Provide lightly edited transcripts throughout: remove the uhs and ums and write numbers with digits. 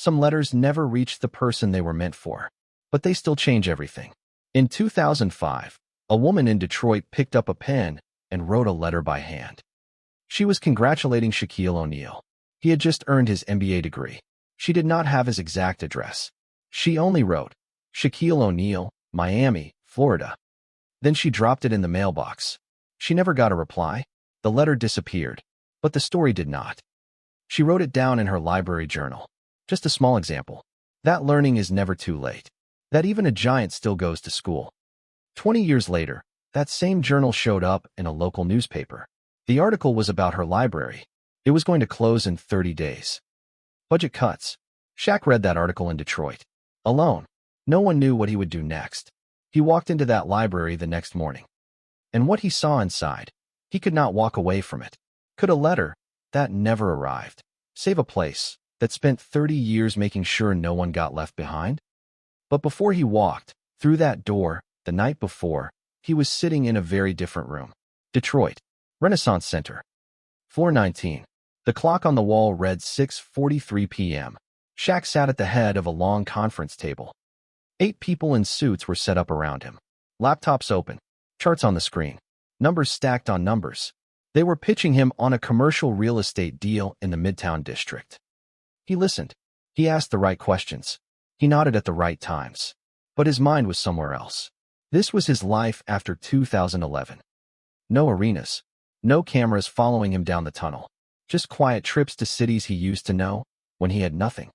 Some letters never reached the person they were meant for, but they still change everything. In 2005, a woman in Detroit picked up a pen and wrote a letter by hand. She was congratulating Shaquille O'Neal. He had just earned his MBA degree. She did not have his exact address. She only wrote, Shaquille O'Neal, Miami, Florida. Then she dropped it in the mailbox. She never got a reply. The letter disappeared, but the story did not. She wrote it down in her library journal. Just a small example. That learning is never too late. That even a giant still goes to school. 20 years later, that same journal showed up in a local newspaper. The article was about her library. It was going to close in 30 days. Budget cuts. Shaq read that article in Detroit. Alone. No one knew what he would do next. He walked into that library the next morning. And what he saw inside, he could not walk away from it. Could a letter that never arrived save a place that spent 30 years making sure no one got left behind? But before he walked through that door the night before, he was sitting in a very different room. Detroit, Renaissance Center. Floor 19. The clock on the wall read 6:43 p.m. Shaq sat at the head of a long conference table. 8 people in suits were set up around him. Laptops open. Charts on the screen. Numbers stacked on numbers. They were pitching him on a commercial real estate deal in the Midtown district. He listened. He asked the right questions. He nodded at the right times. But his mind was somewhere else. This was his life after 2011. No arenas. No cameras following him down the tunnel. Just quiet trips to cities he used to know when he had nothing.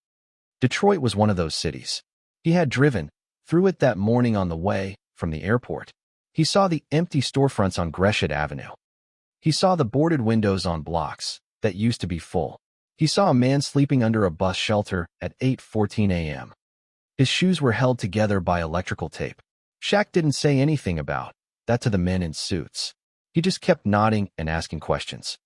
Detroit was one of those cities. He had driven through it that morning on the way from the airport. He saw the empty storefronts on Gresham Avenue. He saw the boarded windows on blocks that used to be full. He saw a man sleeping under a bus shelter at 8:14 a.m. His shoes were held together by electrical tape. Shaq didn't say anything about that to the men in suits. He just kept nodding and asking questions.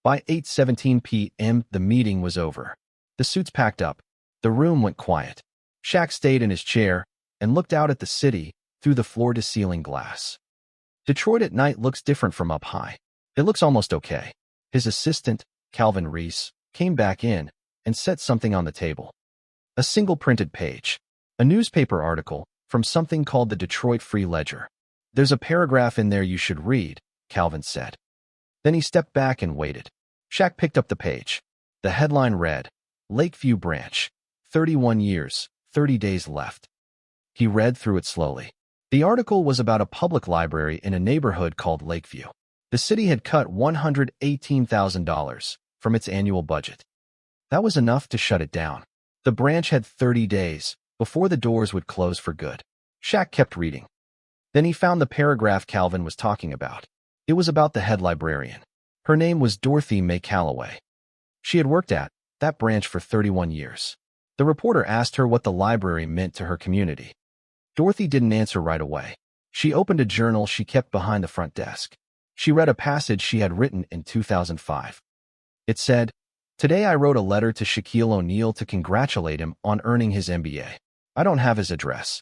By 8:17 p.m., the meeting was over. The suits packed up. The room went quiet. Shaq stayed in his chair and looked out at the city through the floor-to-ceiling glass. Detroit at night looks different from up high. It looks almost okay. His assistant, Calvin Reese, came back in and set something on the table. A single printed page. A newspaper article from something called the Detroit Free Ledger. There's a paragraph in there you should read, Calvin said. Then he stepped back and waited. Shaq picked up the page. The headline read, Lakeview Branch, 31 years, 30 days left. He read through it slowly. The article was about a public library in a neighborhood called Lakeview. The city had cut $118,000 from its annual budget. That was enough to shut it down. The branch had 30 days before the doors would close for good. Shaq kept reading. Then he found the paragraph Calvin was talking about. It was about the head librarian. Her name was Dorothy May Calloway. She had worked at that branch for 31 years. The reporter asked her what the library meant to her community. Dorothy didn't answer right away. She opened a journal she kept behind the front desk. She read a passage she had written in 2005. It said, Today I wrote a letter to Shaquille O'Neal to congratulate him on earning his MBA. I don't have his address.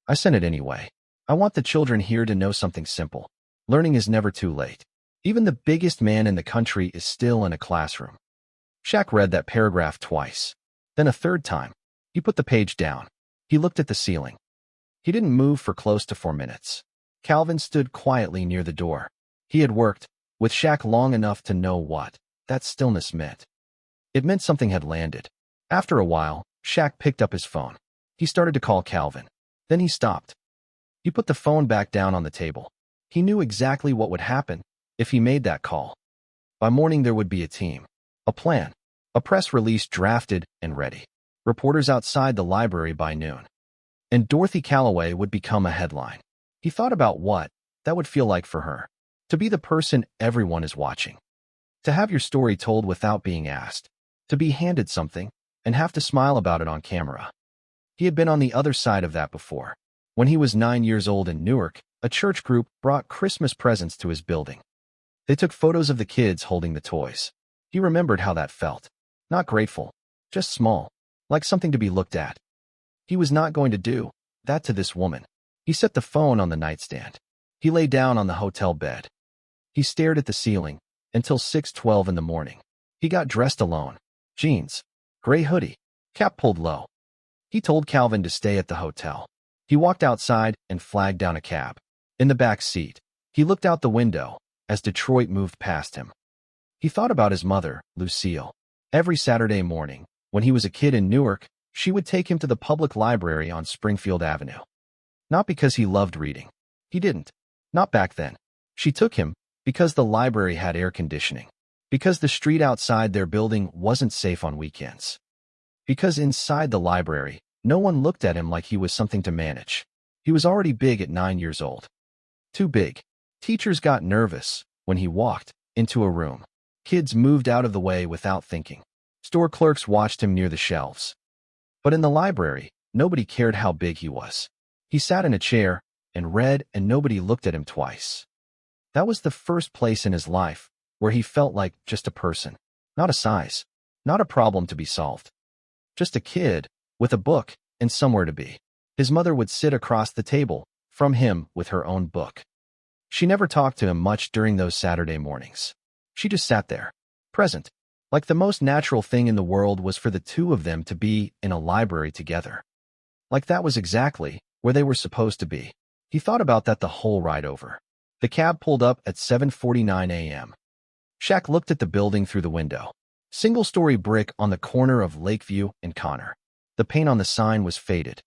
I sent it anyway. I want the children here to know something simple. Learning is never too late. Even the biggest man in the country is still in a classroom. Shaq read that paragraph twice. Then a third time. He put the page down. He looked at the ceiling. He didn't move for close to 4 minutes. Calvin stood quietly near the door. He had worked with Shaq long enough to know what that stillness meant. It meant something had landed. After a while, Shaq picked up his phone. He started to call Calvin. Then he stopped. He put the phone back down on the table. He knew exactly what would happen if he made that call. By morning there would be a team, a plan, a press release drafted and ready. Reporters outside the library by noon. And Dorothy Calloway would become a headline. He thought about what that would feel like for her. To be the person everyone is watching. To have your story told without being asked. To be handed something and have to smile about it on camera. He had been on the other side of that before. When he was 9 years old in Newark, a church group brought Christmas presents to his building. They took photos of the kids holding the toys. He remembered how that felt. Not grateful, just small, like something to be looked at. He was not going to do that to this woman. He set the phone on the nightstand. He lay down on the hotel bed. He stared at the ceiling until 6:12 in the morning. He got dressed alone. Jeans, gray hoodie, Cap pulled low. He told Calvin to stay at the hotel. He walked outside and flagged down a cab. In the back seat, he looked out the window as Detroit moved past him. He thought about his mother, Lucille. Every Saturday morning, when he was a kid in Newark, she would take him to the public library on Springfield Avenue. Not because he loved reading. He didn't. Not back then. She took him because the library had air conditioning. Because the street outside their building wasn't safe on weekends. Because inside the library, no one looked at him like he was something to manage. He was already big at 9 years old. Too big. Teachers got nervous when he walked into a room. Kids moved out of the way without thinking. Store clerks watched him near the shelves. But in the library, nobody cared how big he was. He sat in a chair and read, and nobody looked at him twice. That was the first place in his life where he felt like just a person. Not a size. Not a problem to be solved. Just a kid with a book and somewhere to be. His mother would sit across the table from him with her own book. She never talked to him much during those Saturday mornings. She just sat there, present, like the most natural thing in the world was for the two of them to be in a library together. Like that was exactly where they were supposed to be. He thought about that the whole ride over. The cab pulled up at 7:49 a.m. Shaq looked at the building through the window. Single-story brick on the corner of Lakeview and Connor. The paint on the sign was faded.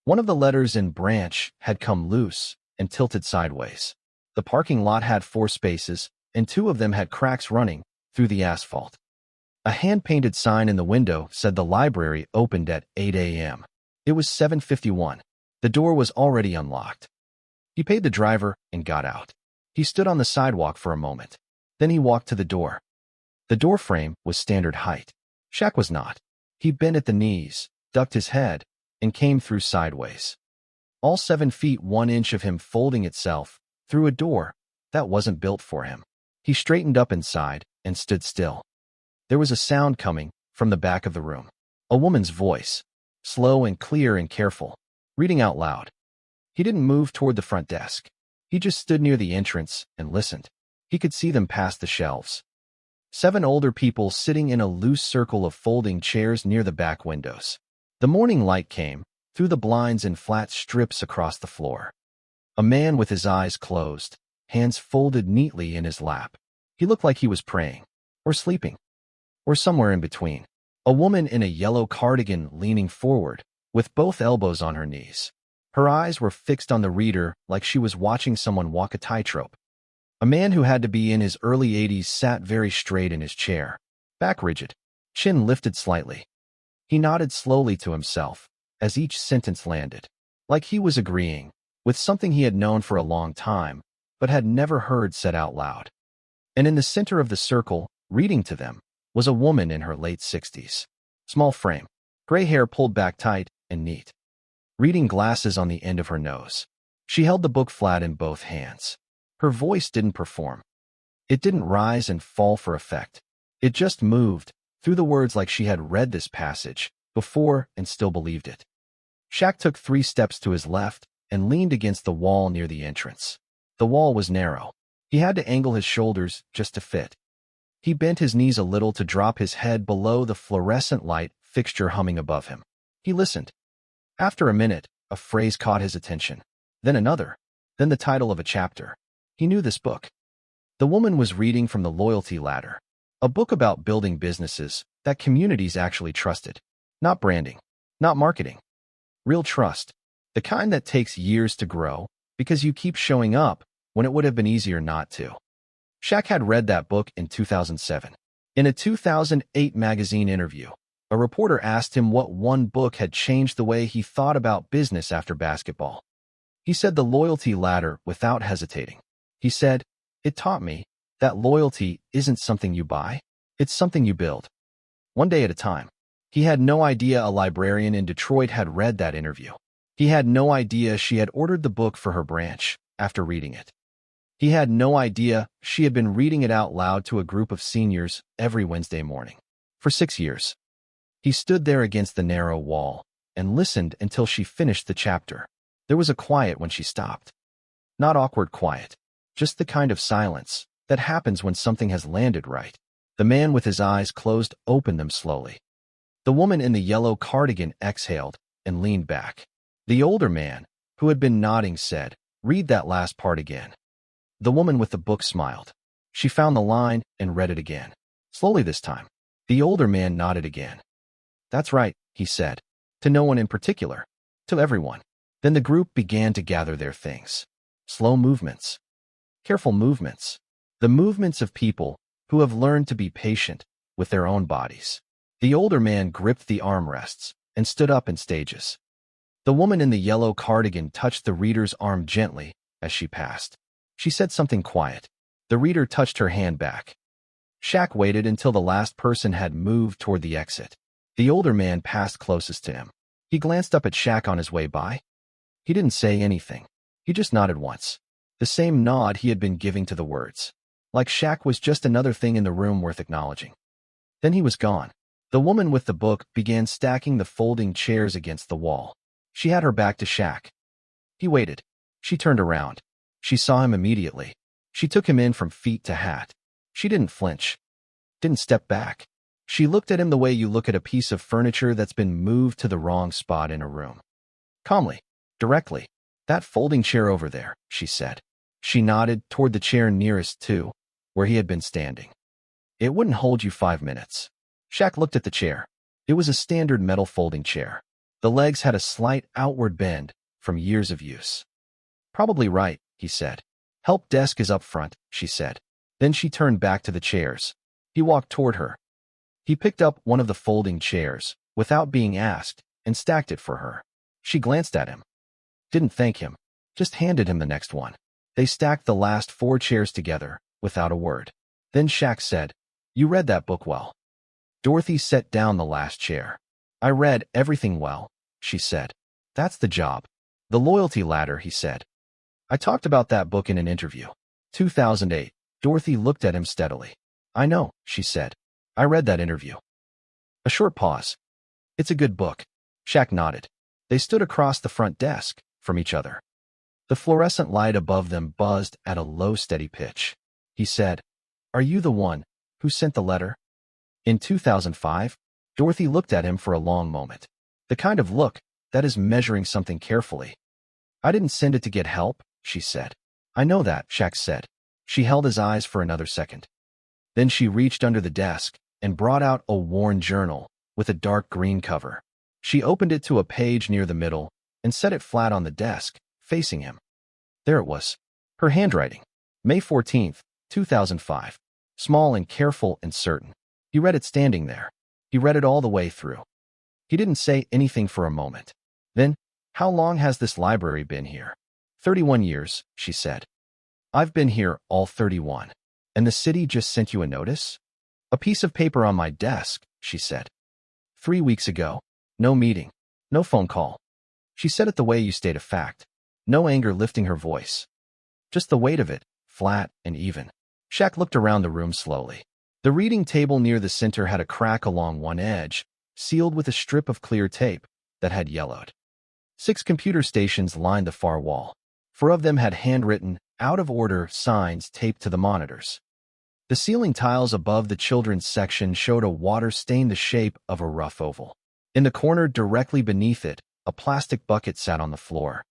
One of the letters in branch had come loose and tilted sideways. The parking lot had 4 spaces, and 2 of them had cracks running through the asphalt. A hand-painted sign in the window said the library opened at 8 a.m. It was 7:51. The door was already unlocked. He paid the driver and got out. He stood on the sidewalk for a moment. Then he walked to the door. The door frame was standard height. Shaq was not. He bent at the knees, ducked his head, and came through sideways. All 7 feet 1 inch of him folding itself through a door that wasn't built for him. He straightened up inside and stood still. There was a sound coming from the back of the room. A woman's voice, slow and clear and careful, reading out loud. He didn't move toward the front desk. He just stood near the entrance and listened. He could see them past the shelves. 7 older people sitting in a loose circle of folding chairs near the back windows. The morning light came through the blinds in flat strips across the floor. A man with his eyes closed, hands folded neatly in his lap. He looked like he was praying, or sleeping, or somewhere in between. A woman in a yellow cardigan leaning forward, with both elbows on her knees. Her eyes were fixed on the reader like she was watching someone walk a tightrope. A man who had to be in his early 80s sat very straight in his chair, back rigid, chin lifted slightly. He nodded slowly to himself as each sentence landed, like he was agreeing with something he had known for a long time, but had never heard said out loud. And in the center of the circle, reading to them, was a woman in her late 60s. Small frame, gray hair pulled back tight and neat. Reading glasses on the end of her nose. She held the book flat in both hands. Her voice didn't perform. It didn't rise and fall for effect. It just moved through the words like she had read this passage before and still believed it. Shaq took 3 steps to his left and leaned against the wall near the entrance. The wall was narrow. He had to angle his shoulders just to fit. He bent his knees a little to drop his head below the fluorescent light fixture humming above him. He listened. After a minute, a phrase caught his attention. Then another. Then the title of a chapter. He knew this book. The woman was reading from The Loyalty Ladder, a book about building businesses that communities actually trusted. Not branding, not marketing. Real trust. The kind that takes years to grow because you keep showing up when it would have been easier not to. Shaq had read that book in 2007. In a 2008 magazine interview, a reporter asked him what one book had changed the way he thought about business after basketball. He said The Loyalty Ladder without hesitating. He said, "It taught me that loyalty isn't something you buy, it's something you build. One day at a time." He had no idea a librarian in Detroit had read that interview. He had no idea she had ordered the book for her branch after reading it. He had no idea she had been reading it out loud to a group of seniors every Wednesday morning. For 6 years. He stood there against the narrow wall and listened until she finished the chapter. There was a quiet when she stopped. Not awkward quiet, just the kind of silence that happens when something has landed right. The man with his eyes closed opened them slowly. The woman in the yellow cardigan exhaled and leaned back. The older man, who had been nodding, said, "Read that last part again." The woman with the book smiled. She found the line and read it again. Slowly this time. The older man nodded again. "That's right," he said. "To no one in particular. To everyone." Then the group began to gather their things. Slow movements. Careful movements. The movements of people who have learned to be patient with their own bodies. The older man gripped the armrests and stood up in stages. The woman in the yellow cardigan touched the reader's arm gently as she passed. She said something quiet. The reader touched her hand back. Shaq waited until the last person had moved toward the exit. The older man passed closest to him. He glanced up at Shaq on his way by. He didn't say anything. He just nodded once. The same nod he had been giving to the words. Like Shaq was just another thing in the room worth acknowledging. Then he was gone. The woman with the book began stacking the folding chairs against the wall. She had her back to Shaq. He waited. She turned around. She saw him immediately. She took him in from feet to hat. She didn't flinch. Didn't step back. She looked at him the way you look at a piece of furniture that's been moved to the wrong spot in a room. Calmly. Directly. "That folding chair over there," she said. She nodded toward the chair nearest to where he had been standing. "It wouldn't hold you 5 minutes." Shaq looked at the chair. It was a standard metal folding chair. The legs had a slight outward bend from years of use. "Probably right," he said. "Help desk is up front," she said. Then she turned back to the chairs. He walked toward her. He picked up one of the folding chairs without being asked and stacked it for her. She glanced at him. Didn't thank him. Just handed him the next one. They stacked the last 4 chairs together without a word. Then Shaq said, "You read that book well." Dorothy set down the last chair. "I read everything well," she said. "That's the job. The loyalty ladder," he said. "I talked about that book in an interview. 2008. Dorothy looked at him steadily. "I know," she said. "I read that interview." A short pause. "It's a good book." Shaq nodded. They stood across the front desk from each other. The fluorescent light above them buzzed at a low, steady pitch. He said, "Are you the one who sent the letter?" In 2005, Dorothy looked at him for a long moment. The kind of look that is measuring something carefully. "I didn't send it to get help," she said. "I know that," Shaq said. She held his eyes for another second. Then she reached under the desk and brought out a worn journal with a dark green cover. She opened it to a page near the middle and set it flat on the desk, facing him. There it was. Her handwriting. May 14th, 2005. Small and careful and certain. He read it standing there. He read it all the way through. He didn't say anything for a moment. Then, "How long has this library been here?" 31 years, she said. "I've been here all 31. And the city just sent you a notice?" "A piece of paper on my desk," she said. 3 weeks ago. No meeting. No phone call." She said it the way you state a fact. No anger lifting her voice. Just the weight of it, flat and even. Shaq looked around the room slowly. The reading table near the center had a crack along one edge, sealed with a strip of clear tape that had yellowed. 6 computer stations lined the far wall. 4 of them had handwritten, out-of-order signs taped to the monitors. The ceiling tiles above the children's section showed a water stain the shape of a rough oval. In the corner directly beneath it, a plastic bucket sat on the floor.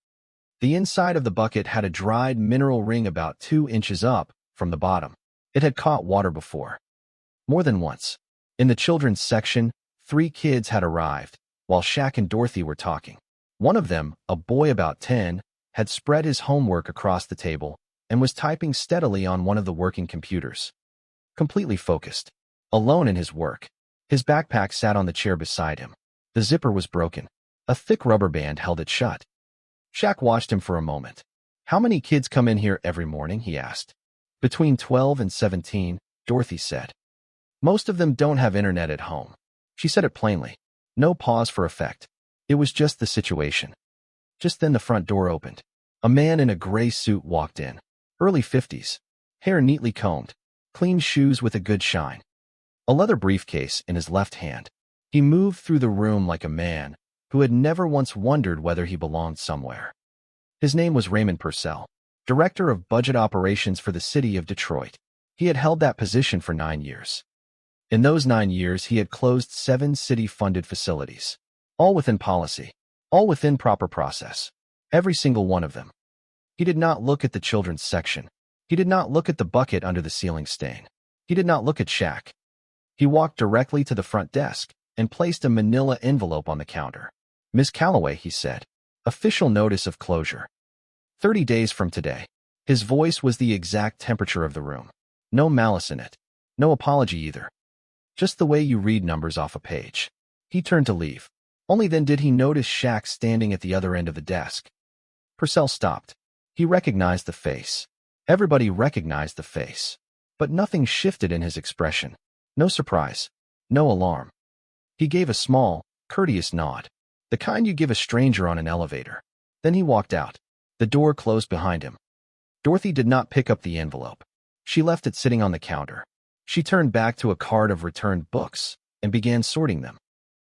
The inside of the bucket had a dried mineral ring about 2 inches up from the bottom. It had caught water before. More than once. In the children's section, 3 kids had arrived, while Shaq and Dorothy were talking. One of them, a boy about 10, had spread his homework across the table and was typing steadily on one of the working computers. Completely focused. Alone in his work. His backpack sat on the chair beside him. The zipper was broken. A thick rubber band held it shut. Shaq watched him for a moment. "How many kids come in here every morning?" he asked. "Between 12 and 17, Dorothy said. "Most of them don't have internet at home." She said it plainly. No pause for effect. It was just the situation. Just then the front door opened. A man in a gray suit walked in. Early 50s. Hair neatly combed. Clean shoes with a good shine. A leather briefcase in his left hand. He moved through the room like a man who had never once wondered whether he belonged somewhere. His name was Raymond Purcell, Director of Budget Operations for the city of Detroit. He had held that position for 9 years. In those 9 years, he had closed 7 city-funded facilities. All within policy. All within proper process. Every single one of them. He did not look at the children's section. He did not look at the bucket under the ceiling stain. He did not look at Shaq. He walked directly to the front desk and placed a manila envelope on the counter. "Miss Calloway," he said. "Official notice of closure. 30 days from today." His voice was the exact temperature of the room. No malice in it. No apology either. Just the way you read numbers off a page. He turned to leave. Only then did he notice Shaq standing at the other end of the desk. Purcell stopped. He recognized the face. Everybody recognized the face. But nothing shifted in his expression. No surprise. No alarm. He gave a small, courteous nod. The kind you give a stranger on an elevator. Then he walked out. The door closed behind him. Dorothy did not pick up the envelope. She left it sitting on the counter. She turned back to a cart of returned books and began sorting them.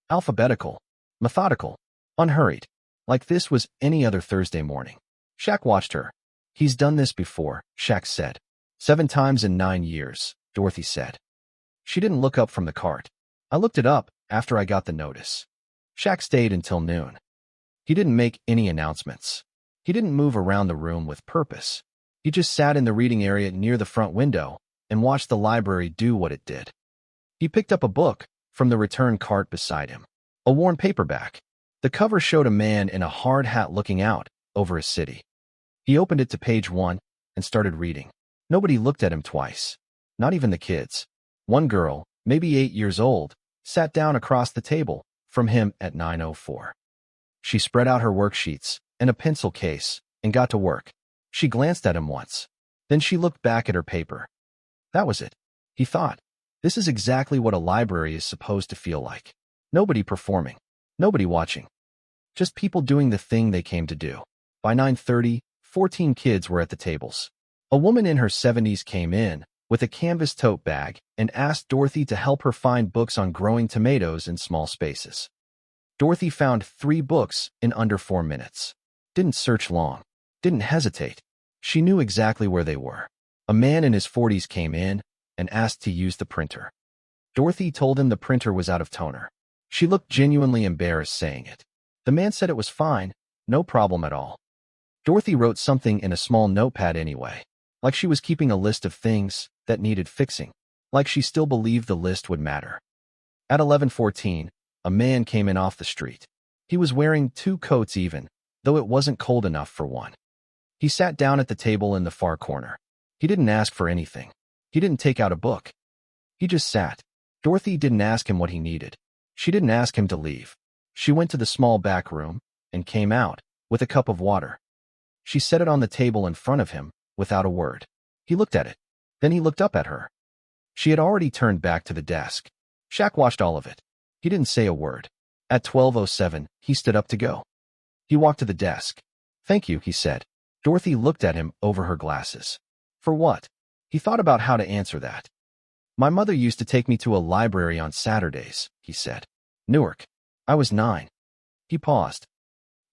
Alphabetical, methodical, unhurried, like this was any other Thursday morning. Shaq watched her. "He's done this before," Shaq said. 7 times in 9 years, Dorothy said. She didn't look up from the cart. "I looked it up after I got the notice." Shaq stayed until noon. He didn't make any announcements. He didn't move around the room with purpose. He just sat in the reading area near the front window and watched the library do what it did. He picked up a book from the return cart beside him. A worn paperback. The cover showed a man in a hard hat looking out over a city. He opened it to page 1 and started reading. Nobody looked at him twice. Not even the kids. One girl, maybe 8 years old, sat down across the table from him at 9:04. She spread out her worksheets and a pencil case and got to work. She glanced at him once. Then she looked back at her paper. That was it. He thought. This is exactly what a library is supposed to feel like. Nobody performing. Nobody watching. Just people doing the thing they came to do. By 9:30, 14 kids were at the tables. A woman in her 70s came in with a canvas tote bag and asked Dorothy to help her find books on growing tomatoes in small spaces. Dorothy found 3 books in under 4 minutes. Didn't search long. Didn't hesitate. She knew exactly where they were. A man in his 40s came in and asked to use the printer. Dorothy told him the printer was out of toner. She looked genuinely embarrassed saying it. The man said it was fine, no problem at all. Dorothy wrote something in a small notepad anyway, like she was keeping a list of things that needed fixing, like she still believed the list would matter. At 11:14, a man came in off the street. He was wearing 2 coats even, though it wasn't cold enough for one. He sat down at the table in the far corner. He didn't ask for anything. He didn't take out a book. He just sat. Dorothy didn't ask him what he needed. She didn't ask him to leave. She went to the small back room and came out with a cup of water. She set it on the table in front of him without a word. He looked at it. Then he looked up at her. She had already turned back to the desk. Shaq watched all of it. He didn't say a word. At 12:07, he stood up to go. He walked to the desk. "Thank you," he said. Dorothy looked at him over her glasses. "For what?" He thought about how to answer that. "My mother used to take me to a library on Saturdays," he said. "Newark. I was 9. He paused.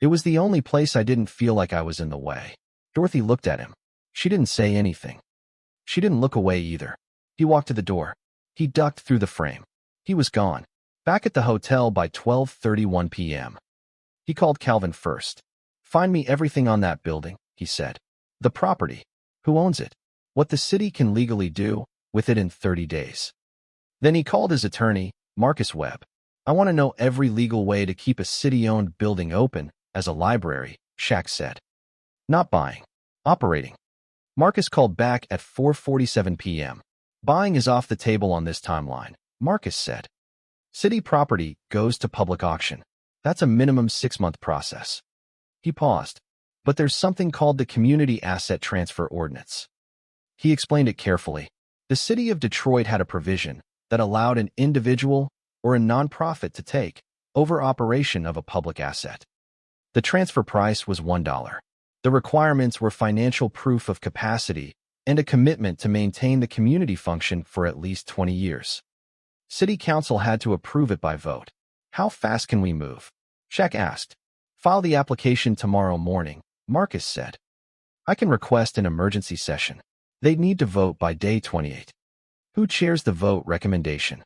"It was the only place I didn't feel like I was in the way." Dorothy looked at him. She didn't say anything. She didn't look away either. He walked to the door. He ducked through the frame. He was gone. Back at the hotel by 12:31 p.m. He called Calvin first. "Find me everything on that building," he said. "The property. Who owns it? What the city can legally do with it in 30 days. Then he called his attorney, Marcus Webb. "I want to know every legal way to keep a city-owned building open as a library," Shaq said. "Not buying. Operating." Marcus called back at 4:47 p.m. "Buying is off the table on this timeline," Marcus said. "City property goes to public auction. That's a minimum 6-month process." He paused. "But there's something called the Community Asset Transfer Ordinance." He explained it carefully. The city of Detroit had a provision that allowed an individual or a nonprofit to take over operation of a public asset. The transfer price was $1. The requirements were financial proof of capacity and a commitment to maintain the community function for at least 20 years. City Council had to approve it by vote. "How fast can we move?" Shaq asked. "File the application tomorrow morning," Marcus said. "I can request an emergency session. They'd need to vote by day 28. Who chairs the vote recommendation?"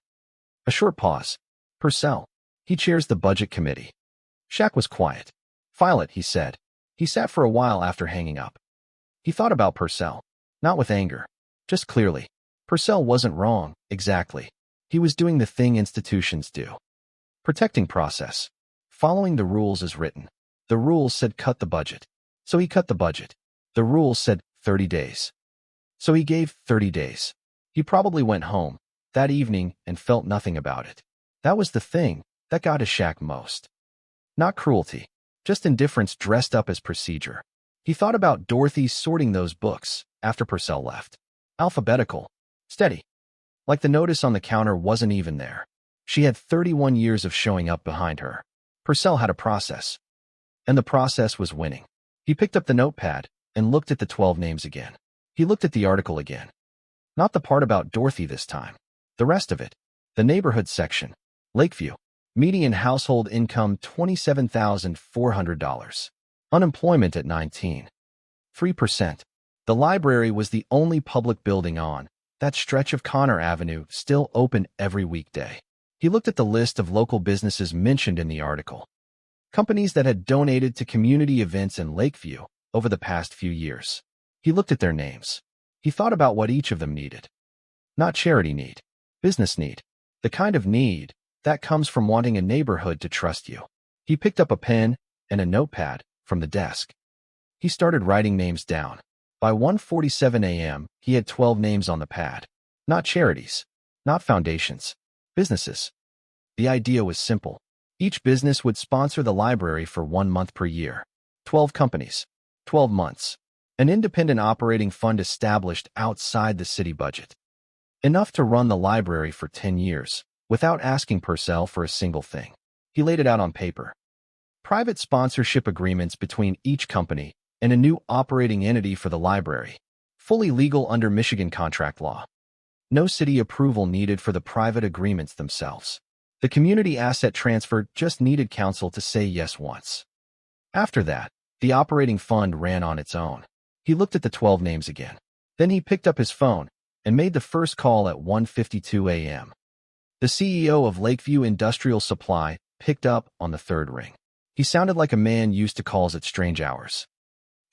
A short pause. Purcell. He chairs the budget committee. Shaq was quiet. File it, he said. He sat for a while after hanging up. He thought about Purcell. Not with anger. Just clearly. Purcell wasn't wrong, exactly. He was doing the thing institutions do. Protecting process. Following the rules as written. The rules said cut the budget. So he cut the budget. The rules said 30 days. So he gave 30 days. He probably went home that evening and felt nothing about it. That was the thing that got to Shaq most. Not cruelty. Just indifference dressed up as procedure. He thought about Dorothy sorting those books after Purcell left. Alphabetical. Steady. Like the notice on the counter wasn't even there. She had 31 years of showing up behind her. Purcell had a process. And the process was winning. He picked up the notepad and looked at the 12 names again. He looked at the article again. Not the part about Dorothy this time. The rest of it. The neighborhood section. Lakeview. Median household income $27,400. Unemployment at 19.3%. The library was the only public building on that stretch of Connor Avenue, still open every weekday. He looked at the list of local businesses mentioned in the article. Companies that had donated to community events in Lakeview over the past few years. He looked at their names. He thought about what each of them needed. Not charity need. Business need. The kind of need that comes from wanting a neighborhood to trust you. He picked up a pen and a notepad from the desk. He started writing names down. By 1:47 a.m., he had 12 names on the pad. Not charities. Not foundations. Businesses. The idea was simple. Each business would sponsor the library for 1 month per year. 12 companies. 12 months. An independent operating fund established outside the city budget. Enough to run the library for 10 years, without asking Purcell for a single thing. He laid it out on paper. Private sponsorship agreements between each company and a new operating entity for the library. Fully legal under Michigan contract law. No city approval needed for the private agreements themselves. The community asset transfer just needed council to say yes once. After that, the operating fund ran on its own. He looked at the 12 names again. Then he picked up his phone and made the first call at 1:52 a.m. The CEO of Lakeview Industrial Supply picked up on the third ring. He sounded like a man used to calls at strange hours.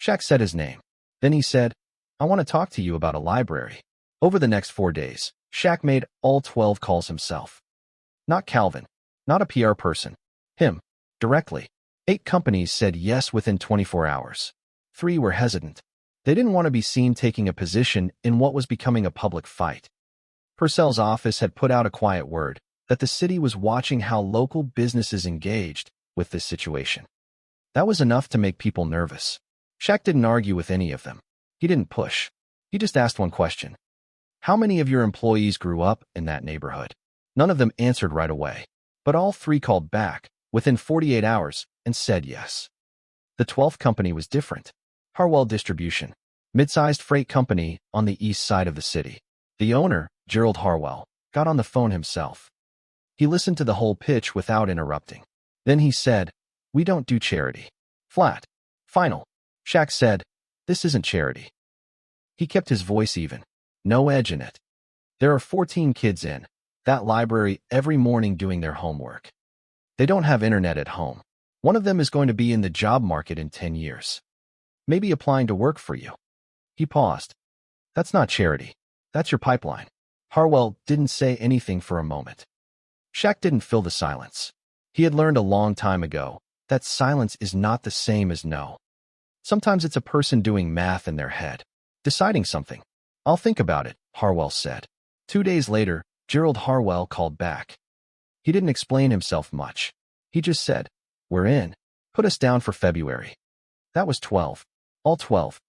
Shaq said his name. Then he said, "I want to talk to you about a library." Over the next 4 days, Shaq made all 12 calls himself. Not Calvin. Not a PR person. Him. Directly. 8 companies said yes within 24 hours. 3 were hesitant. They didn't want to be seen taking a position in what was becoming a public fight. Purcell's office had put out a quiet word that the city was watching how local businesses engaged with this situation. That was enough to make people nervous. Shaq didn't argue with any of them. He didn't push. He just asked one question. How many of your employees grew up in that neighborhood? None of them answered right away, but all 3 called back within 48 hours and said yes. The 12th company was different. Harwell Distribution, mid-sized freight company on the east side of the city. The owner, Gerald Harwell, got on the phone himself. He listened to the whole pitch without interrupting. Then he said, "We don't do charity." Flat. Final. Shaq said, "This isn't charity." He kept his voice even. No edge in it. There are 14 kids in that library every morning doing their homework. They don't have internet at home. One of them is going to be in the job market in 10 years. Maybe applying to work for you. He paused. That's not charity. That's your pipeline. Harwell didn't say anything for a moment. Shaq didn't fill the silence. He had learned a long time ago that silence is not the same as no. Sometimes it's a person doing math in their head, deciding something. "I'll think about it," Harwell said. 2 days later, Gerald Harwell called back. He didn't explain himself much. He just said, "We're in. Put us down for February." That was 12. All 12.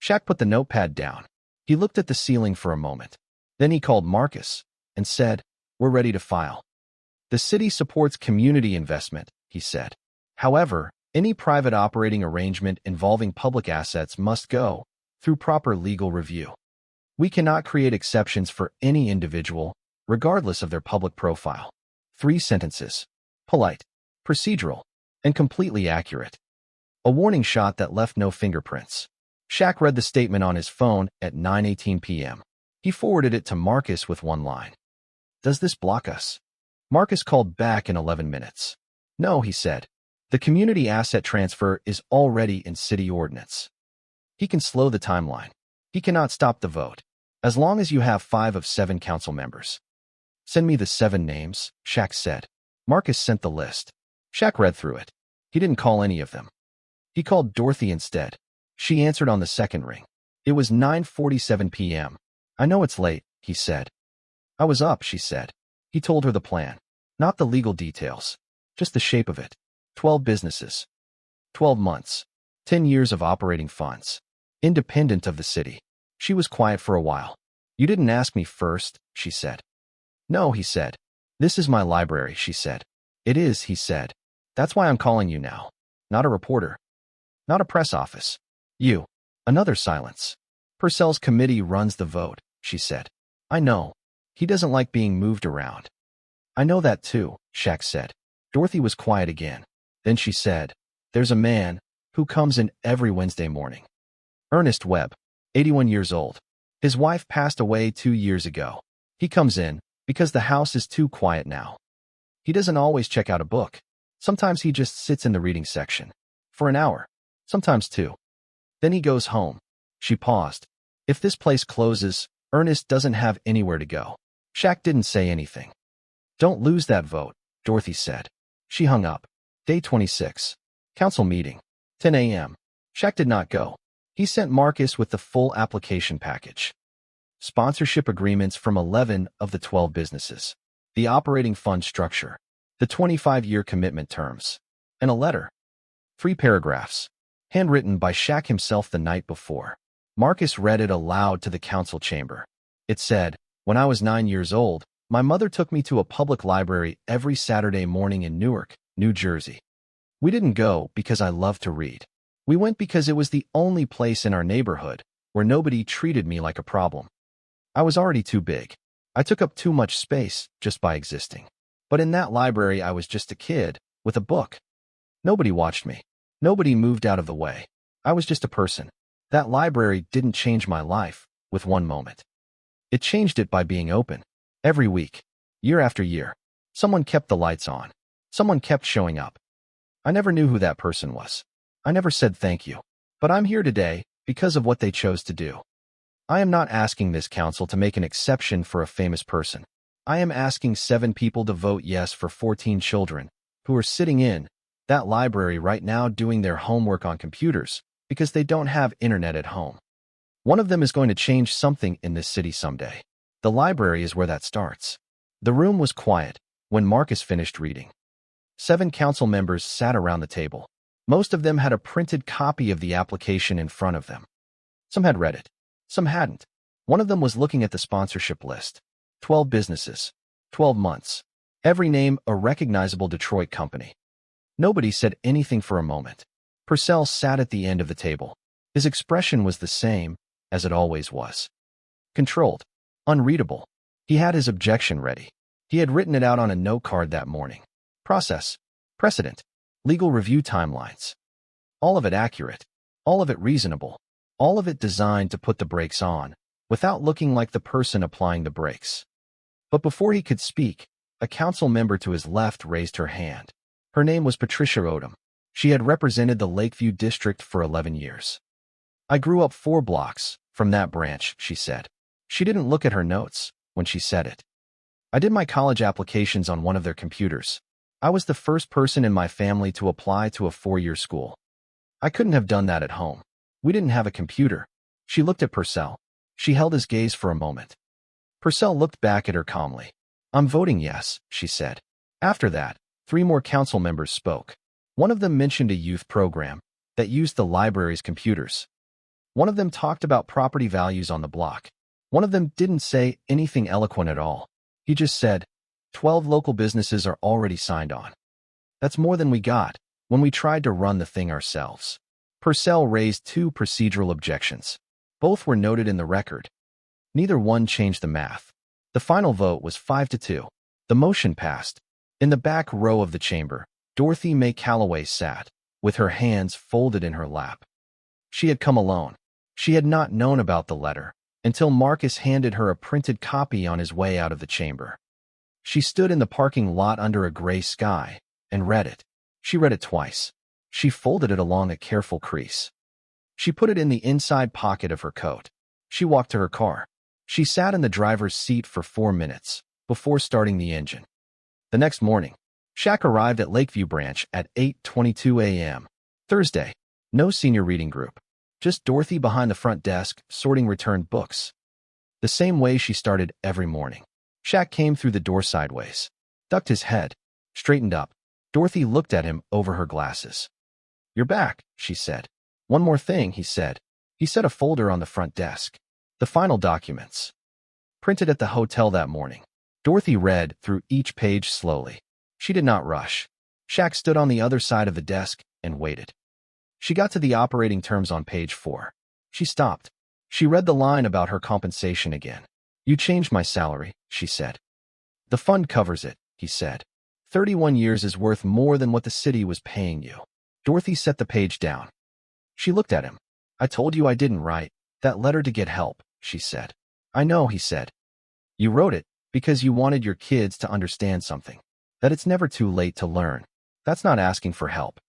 Shaq put the notepad down. He looked at the ceiling for a moment. Then he called Marcus and said, "We're ready to file." "The city supports community investment," he said. "However, any private operating arrangement involving public assets must go through proper legal review. We cannot create exceptions for any individual, regardless of their public profile." 3 sentences. Polite, procedural, and completely accurate. A warning shot that left no fingerprints. Shaq read the statement on his phone at 9:18 p.m. He forwarded it to Marcus with one line. "Does this block us?" Marcus called back in 11 minutes. No, he said. The community asset transfer is already in city ordinance. He can slow the timeline. He cannot stop the vote, as long as you have 5 of 7 council members. Send me the 7 names, Shaq said. Marcus sent the list. Shaq read through it. He didn't call any of them. He called Dorothy instead. She answered on the second ring. It was 9:47 p.m. I know it's late, he said. I was up, she said. He told her the plan. Not the legal details. Just the shape of it. 12 businesses. 12 months. 10 years of operating funds. Independent of the city. She was quiet for a while. You didn't ask me first, she said. No, he said. This is my library, she said. It is, he said. That's why I'm calling you now. Not a reporter. Not a press office. You. Another silence. Purcell's committee runs the vote, she said. I know. He doesn't like being moved around. I know that too, Shaq said. Dorothy was quiet again. Then she said, there's a man who comes in every Wednesday morning. Ernest Webb, 81 years old. His wife passed away 2 years ago. He comes in because the house is too quiet now. He doesn't always check out a book. Sometimes he just sits in the reading section. For an hour. Sometimes 2. Then he goes home. She paused. If this place closes, Ernest doesn't have anywhere to go. Shaq didn't say anything. Don't lose that vote, Dorothy said. She hung up. Day 26. Council meeting. 10 a.m. Shaq did not go. He sent Marcus with the full application package. Sponsorship agreements from 11 of the 12 businesses. The operating fund structure. The 25-year commitment terms. And a letter. 3 paragraphs. Handwritten by Shaq himself the night before. Marcus read it aloud to the council chamber. It said, when I was 9 years old, my mother took me to a public library every Saturday morning in Newark, New Jersey. We didn't go because I loved to read. We went because it was the only place in our neighborhood where nobody treated me like a problem. I was already too big. I took up too much space just by existing. But in that library I was just a kid, with a book. Nobody watched me. Nobody moved out of the way. I was just a person. That library didn't change my life with one moment. It changed it by being open. Every week, year after year, someone kept the lights on. Someone kept showing up. I never knew who that person was. I never said thank you. But I'm here today because of what they chose to do. I am not asking this council to make an exception for a famous person. I am asking 7 people to vote yes for 14 children who are sitting in that library right now doing their homework on computers because they don't have internet at home. One of them is going to change something in this city someday. The library is where that starts. The room was quiet when Marcus finished reading. 7 council members sat around the table. Most of them had a printed copy of the application in front of them. Some had read it. Some hadn't. One of them was looking at the sponsorship list. 12 businesses. 12 months. Every name a recognizable Detroit company. Nobody said anything for a moment. Purcell sat at the end of the table. His expression was the same as it always was. Controlled. Unreadable. He had his objection ready. He had written it out on a note card that morning. Process. Precedent. Legal review timelines. All of it accurate. All of it reasonable. All of it designed to put the brakes on, without looking like the person applying the brakes. But before he could speak, a council member to his left raised her hand. Her name was Patricia Odom. She had represented the Lakeview district for 11 years. I grew up 4 blocks from that branch, she said. She didn't look at her notes when she said it. I did my college applications on one of their computers. I was the first person in my family to apply to a 4-year school. I couldn't have done that at home. We didn't have a computer. She looked at Purcell. She held his gaze for a moment. Purcell looked back at her calmly. I'm voting yes, she said. After that, 3 more council members spoke. One of them mentioned a youth program that used the library's computers. One of them talked about property values on the block. One of them didn't say anything eloquent at all. He just said, 12 local businesses are already signed on. That's more than we got when we tried to run the thing ourselves. Purcell raised 2 procedural objections. Both were noted in the record. Neither one changed the math. The final vote was 5-2. The motion passed. In the back row of the chamber, Dorothy Mae Calloway sat, with her hands folded in her lap. She had come alone. She had not known about the letter until Marcus handed her a printed copy on his way out of the chamber. She stood in the parking lot under a gray sky and read it. She read it twice. She folded it along a careful crease. She put it in the inside pocket of her coat. She walked to her car. She sat in the driver's seat for 4 minutes before starting the engine. The next morning, Shaq arrived at Lakeview Branch at 8:22 a.m. Thursday. No senior reading group. Just Dorothy behind the front desk, sorting returned books. The same way she started every morning. Shaq came through the door sideways, ducked his head, straightened up. Dorothy looked at him over her glasses. "You're back," she said. "One more thing," he said. He set a folder on the front desk. The final documents. Printed at the hotel that morning. Dorothy read through each page slowly. She did not rush. Shaq stood on the other side of the desk and waited. She got to the operating terms on page 4. She stopped. She read the line about her compensation again. "You changed my salary," she said. "The fund covers it," he said. 31 years is worth more than what the city was paying you." Dorothy set the page down. She looked at him. "I told you I didn't write that letter to get help," she said. "I know," he said. "You wrote it because you wanted your kids to understand something. That it's never too late to learn. That's not asking for help.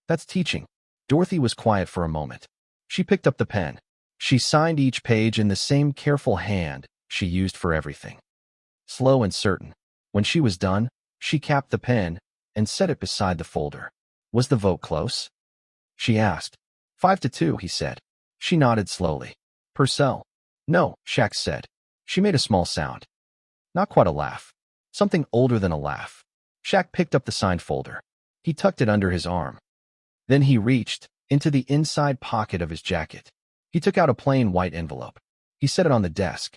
That's teaching." Dorothy was quiet for a moment. She picked up the pen. She signed each page in the same careful hand she used for everything. Slow and certain. When she was done, she capped the pen and set it beside the folder. "Was the vote close?" she asked. 5-2, he said. She nodded slowly. "Purcell?" "No," Shaq said. She made a small sound. Not quite a laugh. Something older than a laugh. Shaq picked up the signed folder. He tucked it under his arm. Then he reached into the inside pocket of his jacket. He took out a plain white envelope. He set it on the desk.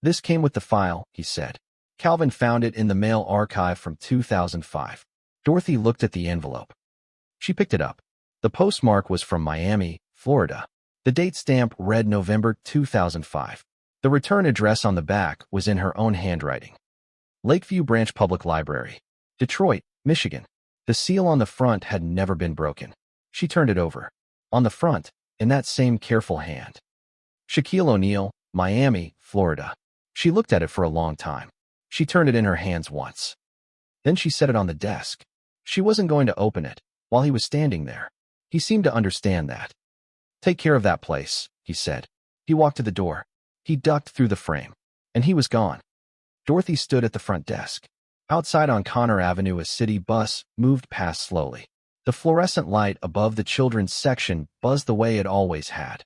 "This came with the file," he said. "Calvin found it in the mail archive from 2005. Dorothy looked at the envelope. She picked it up. The postmark was from Miami, Florida. The date stamp read November 2005. The return address on the back was in her own handwriting. Lakeview Branch Public Library, Detroit, Michigan. The seal on the front had never been broken. She turned it over. On the front, in that same careful hand. Shaquille O'Neal, Miami, Florida. She looked at it for a long time. She turned it in her hands once. Then she set it on the desk. She wasn't going to open it while he was standing there. He seemed to understand that. "Take care of that place," he said. He walked to the door. He ducked through the frame. And he was gone. Dorothy stood at the front desk. Outside on Connor Avenue, a city bus moved past slowly. The fluorescent light above the children's section buzzed the way it always had.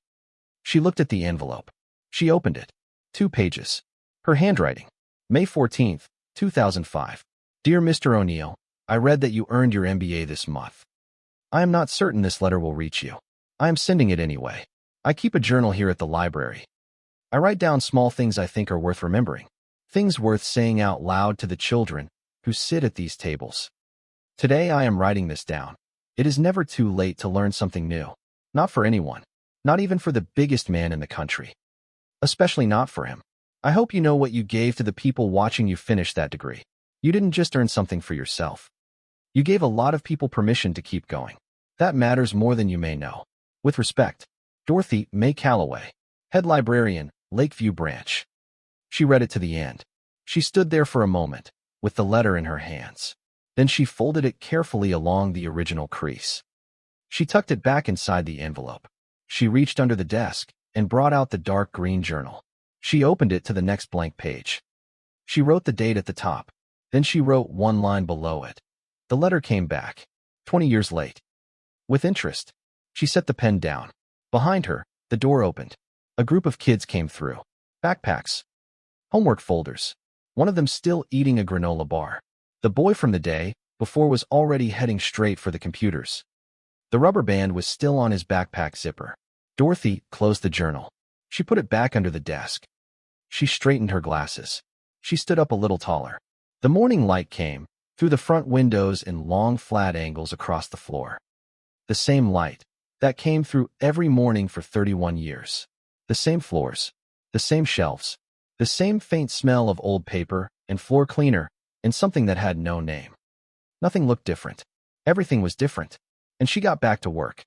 She looked at the envelope. She opened it. 2 pages. Her handwriting. May 14th, 2005. "Dear Mr. O'Neal, I read that you earned your MBA this month. I am not certain this letter will reach you. I am sending it anyway. I keep a journal here at the library. I write down small things I think are worth remembering. Things worth saying out loud to the children who sit at these tables. Today I am writing this down. It is never too late to learn something new. Not for anyone. Not even for the biggest man in the country. Especially not for him. I hope you know what you gave to the people watching you finish that degree. You didn't just earn something for yourself. You gave a lot of people permission to keep going. That matters more than you may know. With respect, Dorothy May Calloway, Head Librarian, Lakeview Branch." She read it to the end. She stood there for a moment, with the letter in her hands. Then she folded it carefully along the original crease. She tucked it back inside the envelope. She reached under the desk and brought out the dark green journal. She opened it to the next blank page. She wrote the date at the top. Then she wrote one line below it. The letter came back, 20 years late. With interest. She set the pen down. Behind her, the door opened. A group of kids came through. Backpacks. Homework folders. One of them still eating a granola bar. The boy from the day before was already heading straight for the computers. The rubber band was still on his backpack zipper. Dorothy closed the journal. She put it back under the desk. She straightened her glasses. She stood up a little taller. The morning light came through the front windows in long flat angles across the floor. The same light that came through every morning for 31 years. The same floors. The same shelves. The same faint smell of old paper and floor cleaner and something that had no name. Nothing looked different. Everything was different. And she got back to work.